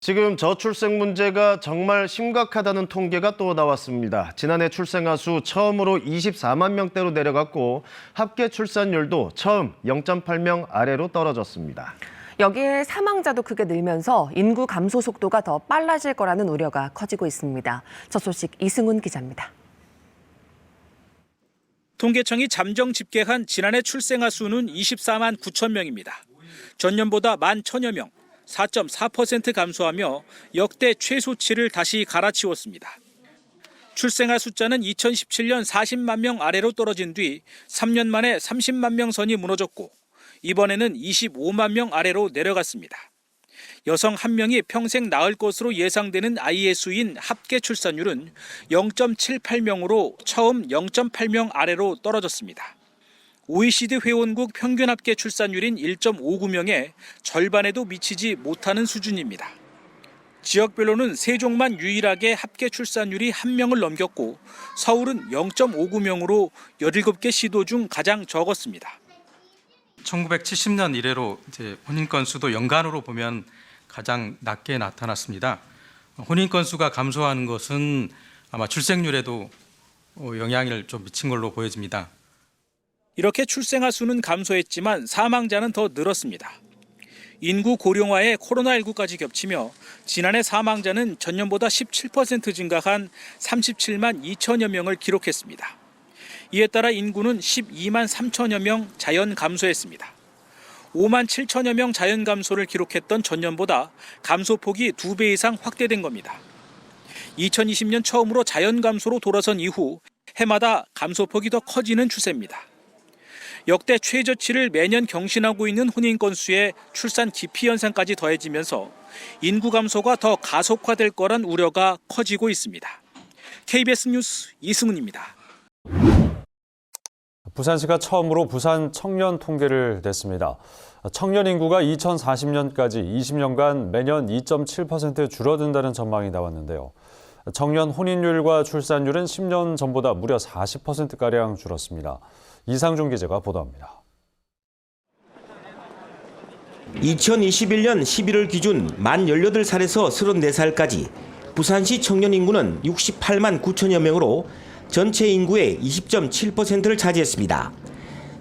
지금 저출생 문제가 정말 심각하다는 통계가 또 나왔습니다. 지난해 출생아 수 처음으로 24만 명대로 내려갔고 합계 출산율도 처음 0.8명 아래로 떨어졌습니다. 여기에 사망자도 크게 늘면서 인구 감소 속도가 더 빨라질 거라는 우려가 커지고 있습니다. 첫 소식 이승훈 기자입니다. 통계청이 잠정 집계한 지난해 출생아 수는 24만 9천 명입니다. 전년보다 11,000여 명, 4.4% 감소하며 역대 최소치를 다시 갈아치웠습니다. 출생아 숫자는 2017년 40만 명 아래로 떨어진 뒤 3년 만에 30만 명 선이 무너졌고 이번에는 25만 명 아래로 내려갔습니다. 여성 1명이 평생 낳을 것으로 예상되는 아이의 수인 합계 출산율은 0.78명으로 처음 0.8명 아래로 떨어졌습니다. OECD 회원국 평균 합계 출산율인 1.59명의 절반에도 미치지 못하는 수준입니다. 지역별로는 세종만 유일하게 합계 출산율이 1명을 넘겼고 서울은 0.59명으로 17개 시도 중 가장 적었습니다. 1970년 이래로 혼인 건수도 연간으로 보면 가장 낮게 나타났습니다. 혼인 건수가 감소하는 것은 아마 출생률에도 영향을 좀 미친 걸로 보여집니다. 이렇게 출생아 수는 감소했지만 사망자는 더 늘었습니다. 인구 고령화에 코로나19까지 겹치며 지난해 사망자는 전년보다 17% 증가한 37만 2천여 명을 기록했습니다. 이에 따라 인구는 12만 3천여 명 자연 감소했습니다. 5만 7천여 명 자연 감소를 기록했던 전년보다 감소폭이 2배 이상 확대된 겁니다. 2020년 처음으로 자연 감소로 돌아선 이후 해마다 감소폭이 더 커지는 추세입니다. 역대 최저치를 매년 경신하고 있는 혼인 건수에 출산 기피 현상까지 더해지면서 인구 감소가 더 가속화될 거란 우려가 커지고 있습니다. KBS 뉴스 이승훈입니다. 부산시가 처음으로 부산 청년 통계를 냈습니다. 청년 인구가 2040년까지 20년간 매년 2.7% 줄어든다는 전망이 나왔는데요. 청년 혼인율과 출산율은 10년 전보다 무려 40%가량 줄었습니다. 이상준 기자가 보도합니다. 2021년 11월 기준 만 18살에서 34살까지 부산시 청년 인구는 68만 9천여 명으로 전체 인구의 20.7%를 차지했습니다.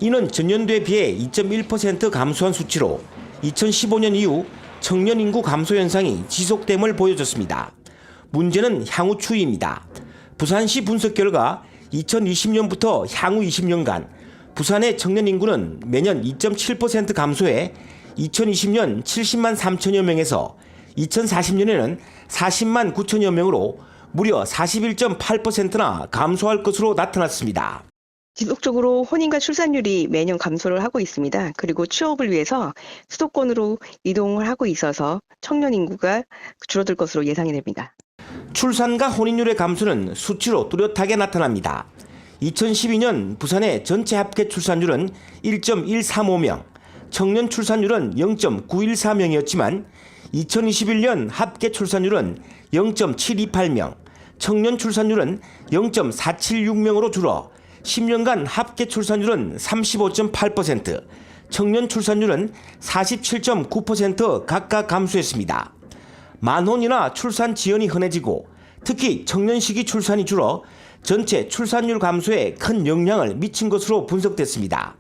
이는 전년도에 비해 2.1% 감소한 수치로 2015년 이후 청년 인구 감소 현상이 지속됨을 보여줬습니다. 문제는 향후 추이입니다. 부산시 분석 결과 2020년부터 향후 20년간 부산의 청년 인구는 매년 2.7% 감소해 2020년 70만 3천여 명에서 2040년에는 40만 9천여 명으로 무려 41.8%나 감소할 것으로 나타났습니다. 지속적으로 혼인과 출산율이 매년 감소를 하고 있습니다. 그리고 취업을 위해서 수도권으로 이동을 하고 있어서 청년 인구가 줄어들 것으로 예상이 됩니다. 출산과 혼인율의 감소는 수치로 뚜렷하게 나타납니다. 2012년 부산의 전체 합계 출산율은 1.135명, 청년 출산율은 0.914명이었지만 2021년 합계 출산율은 0.728명, 청년 출산율은 0.476명으로 줄어 10년간 합계 출산율은 35.8%, 청년 출산율은 47.9% 각각 감소했습니다. 만혼이나 출산 지연이 흔해지고 특히 청년 시기 출산이 줄어 전체 출산율 감소에 큰 영향을 미친 것으로 분석됐습니다.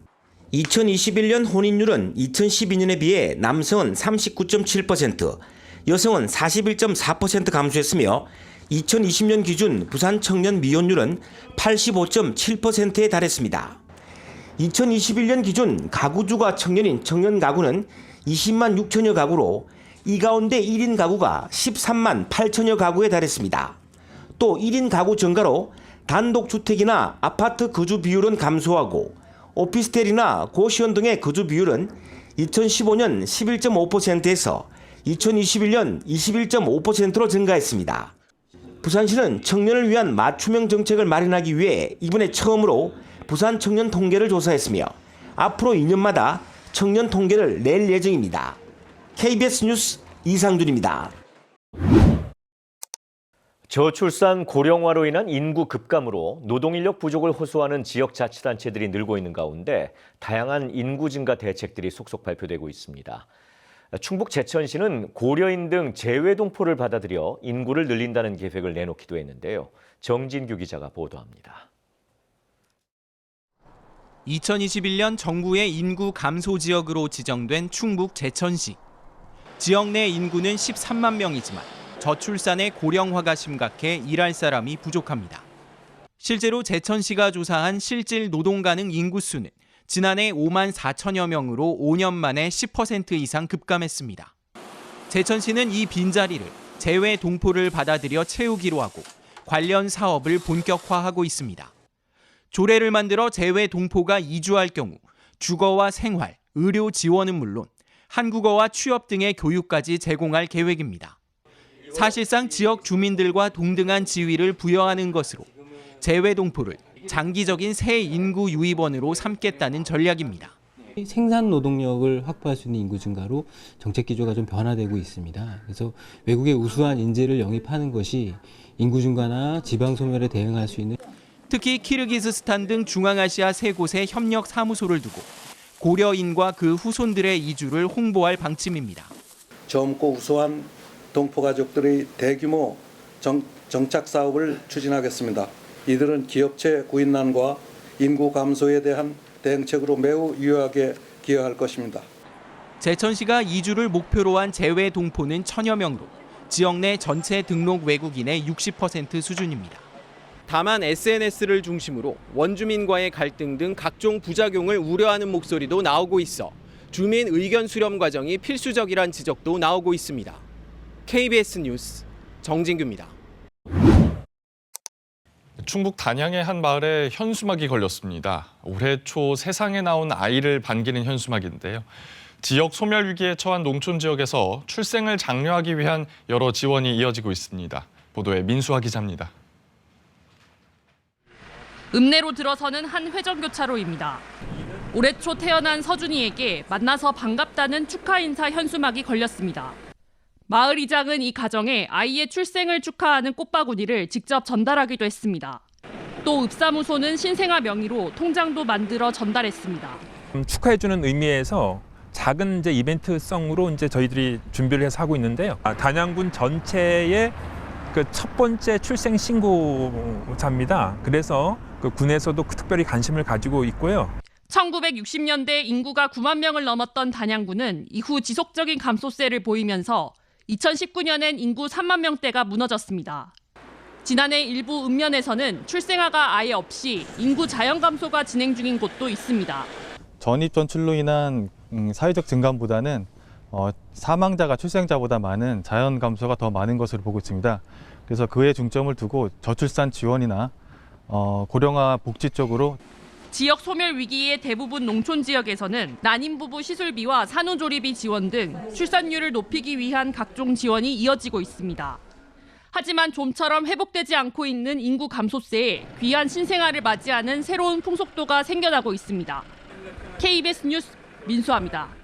2021년 혼인율은 2012년에 비해 남성은 39.7%, 여성은 41.4% 감소했으며 2020년 기준 부산 청년 미혼율은 85.7%에 달했습니다. 2021년 기준 가구주가 청년인 청년 가구는 20만 6천여 가구로 이 가운데 1인 가구가 13만 8천여 가구에 달했습니다. 또 1인 가구 증가로 단독주택이나 아파트 거주 비율은 감소하고 오피스텔이나 고시원 등의 거주 비율은 2015년 11.5%에서 2021년 21.5%로 증가했습니다. 부산시는 청년을 위한 맞춤형 정책을 마련하기 위해 이번에 처음으로 부산 청년 통계를 조사했으며 앞으로 2년마다 청년 통계를 낼 예정입니다. KBS 뉴스 이상준입니다. 저출산 고령화로 인한 인구 급감으로 노동인력 부족을 호소하는 지역자치단체들이 늘고 있는 가운데 다양한 인구 증가 대책들이 속속 발표되고 있습니다. 충북 제천시는 고려인 등 재외동포를 받아들여 인구를 늘린다는 계획을 내놓기도 했는데요. 정진규 기자가 보도합니다. 2021년 정부의 인구 감소 지역으로 지정된 충북 제천시. 지역 내 인구는 13만 명이지만 저출산의 고령화가 심각해 일할 사람이 부족합니다. 실제로 제천시가 조사한 실질 노동 가능 인구수는 지난해 5만 4천여 명으로 5년 만에 10% 이상 급감했습니다. 제천시는 이 빈자리를 재외 동포를 받아들여 채우기로 하고 관련 사업을 본격화하고 있습니다. 조례를 만들어 재외 동포가 이주할 경우 주거와 생활, 의료 지원은 물론 한국어와 취업 등의 교육까지 제공할 계획입니다. 사실상 지역 주민들과 동등한 지위를 부여하는 것으로 재외 동포를 장기적인 새 인구 유입원으로 삼겠다는 전략입니다. 생산 노동력을 확보할 수 있는 인구 증가로 정책 기조가 좀 변화되고 있습니다. 그래서 외국의 우수한 인재를 영입하는 것이 인구 증가나 지방 소멸에 대응할 수 있는. 특히 키르기즈스탄 등 중앙아시아 세 곳에 협력 사무소를 두고 고려인과 그 후손들의 이주를 홍보할 방침입니다. 젊고 우수한 동포 가족들의 대규모 정착 사업을 추진하겠습니다. 이들은 기업체 구인난과 인구 감소에 대한 대응책으로 매우 유효하게 기여할 것입니다. 제천시가 이주를 목표로 한 재외 동포는 1,000여 명으로 지역 내 전체 등록 외국인의 60% 수준입니다. 다만 SNS를 중심으로 원주민과의 갈등 등 각종 부작용을 우려하는 목소리도 나오고 있어 주민 의견 수렴 과정이 필수적이란 지적도 나오고 있습니다. KBS 뉴스 정진규입니다. 충북 단양의 한 마을에 현수막이 걸렸습니다. 올해 초 세상에 나온 아이를 반기는 현수막인데요. 지역 소멸 위기에 처한 농촌 지역에서 출생을 장려하기 위한 여러 지원이 이어지고 있습니다. 보도에 민수아 기자입니다. 읍내로 들어서는 한 회전교차로입니다. 올해 초 태어난 서준이에게 만나서 반갑다는 축하 인사 현수막이 걸렸습니다. 마을 이장은 이 가정에 아이의 출생을 축하하는 꽃바구니를 직접 전달하기도 했습니다. 또 읍사무소는 신생아 명의로 통장도 만들어 전달했습니다. 축하해주는 의미에서 작은 이벤트성으로 저희들이 준비를 해서 하고 있는데요. 단양군 전체의 그 첫 번째 출생 신고자입니다. 그래서 그 군에서도 특별히 관심을 가지고 있고요. 1960년대 인구가 9만 명을 넘었던 단양군은 이후 지속적인 감소세를 보이면서 2019년엔 인구 3만 명대가 무너졌습니다. 지난해 일부 읍면에서는 출생아가 아예 없이 인구 자연 감소가 진행 중인 곳도 있습니다. 전입 전출로 인한 사회적 증감보다는 사망자가 출생자보다 많은 자연 감소가 더 많은 것으로 보고 있습니다. 그래서 그에 중점을 두고 저출산 지원이나 고령화 복지 쪽으로. 지역 소멸 위기의 대부분 농촌 지역에서는 난임 부부 시술비와 산후조리비 지원 등 출산율을 높이기 위한 각종 지원이 이어지고 있습니다. 하지만 좀처럼 회복되지 않고 있는 인구 감소세에 귀한 신생아를 맞이하는 새로운 풍속도가 생겨나고 있습니다. KBS 뉴스 민수아입니다.